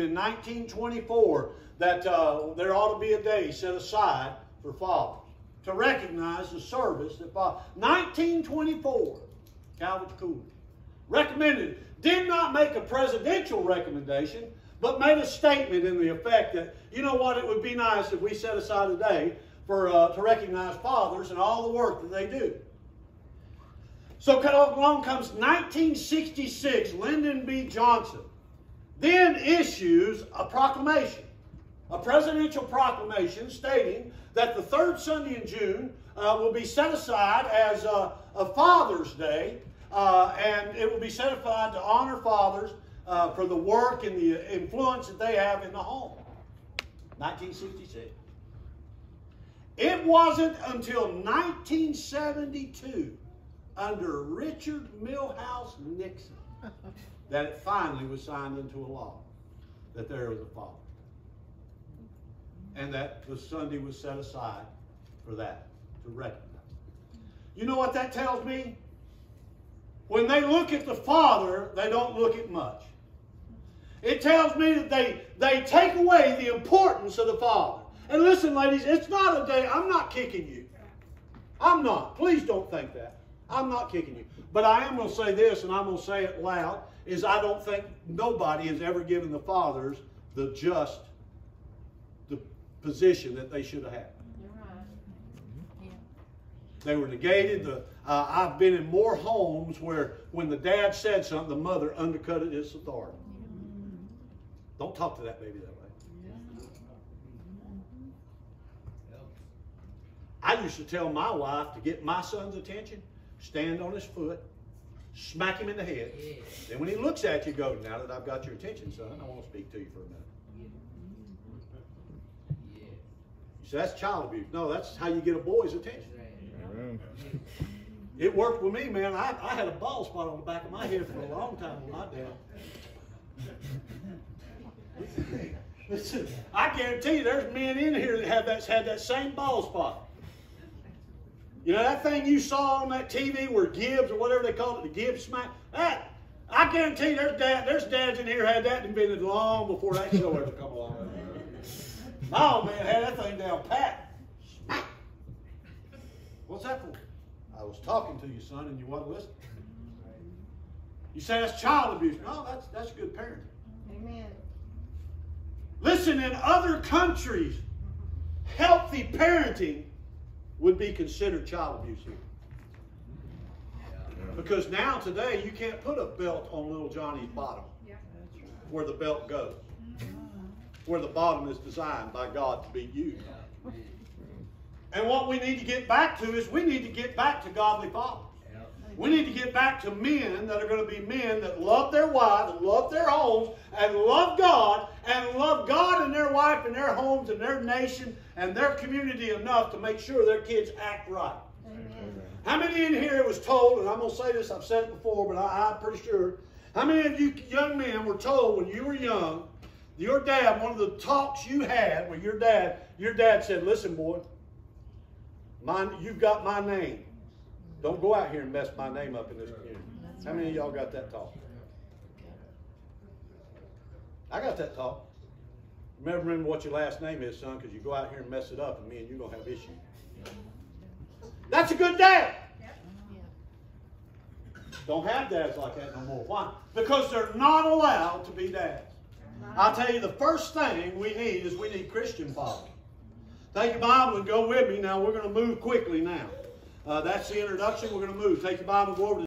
in 1924 that there ought to be a day set aside for fathers to recognize the service that fathers. 1924, Calvin Coolidge recommended, did not make a presidential recommendation, but made a statement in the effect that, you know what, it would be nice if we set aside a day for to recognize fathers and all the work that they do. So along comes 1966, Lyndon B. Johnson then issues a proclamation, a presidential proclamation stating that the third Sunday in June will be set aside as a Father's Day, and it will be set aside to honor fathers for the work and the influence that they have in the home. 1966. It wasn't until 1972, under Richard Milhouse Nixon, that it finally was signed into a law that there was a father. And that the Sunday was set aside for that, to recognize. You know what that tells me? When they look at the father, they don't look at much. It tells me that they take away the importance of the father. And listen, ladies, it's not a day, I'm not kicking you. I'm not. Please don't think that. I'm not kicking you. But I am going to say this, and I'm going to say it loud, is I don't think nobody has ever given the fathers the position that they should have had. You're right. Yeah. They were negated. I've been in more homes where when the dad said something, the mother undercut its authority. Don't talk to that baby that way. I used to tell my wife to get my son's attention, stand on his foot, smack him in the head. Then when he looks at you, go, now that I've got your attention, son, I want to speak to you for a minute. You say, that's child abuse. No, that's how you get a boy's attention. It worked with me, man. I had a bald spot on the back of my head for a long time with my dad. Listen, I guarantee you there's men in here that have had that same bald spot. You know, that thing you saw on that TV where Gibbs, or whatever they call it, the Gibbs smack, that, I guarantee there's dads in here had that invented long before that show ever come along. My old man had that thing down pat. Smack. What's that for? I was talking to you, son, and you wasn't listening. You say that's child abuse. No, that's good parenting. Amen. Listen, in other countries, healthy parenting would be considered child abuse here. Because now, today, you can't put a belt on little Johnny's bottom where the belt goes. Where the bottom is designed by God to be used. And what we need to get back to is we need to get back to godly fathers. We need to get back to men that are going to be men that love their wives, and love their homes, and love God and their wife and their homes and their nation and their community enough to make sure their kids act right. Amen. How many in here was told, and I'm going to say this, I've said it before, but I'm pretty sure, how many of you young men were told when you were young, your dad, one of the talks you had with your dad said, listen, boy, you've got my name. Don't go out here and mess my name up in this community. How many of y'all got that talk? I got that talk. Remember what your last name is, son, because you go out here and mess it up, and me and you going to have issues. That's a good dad. Don't have dads like that no more. Why? Because they're not allowed to be dads. I'll tell you, the first thing we need is we need Christian fathers. Take your Bible and go with me. Now, we're going to move quickly now. That's the introduction. We're going to move. Take your Bible and go over to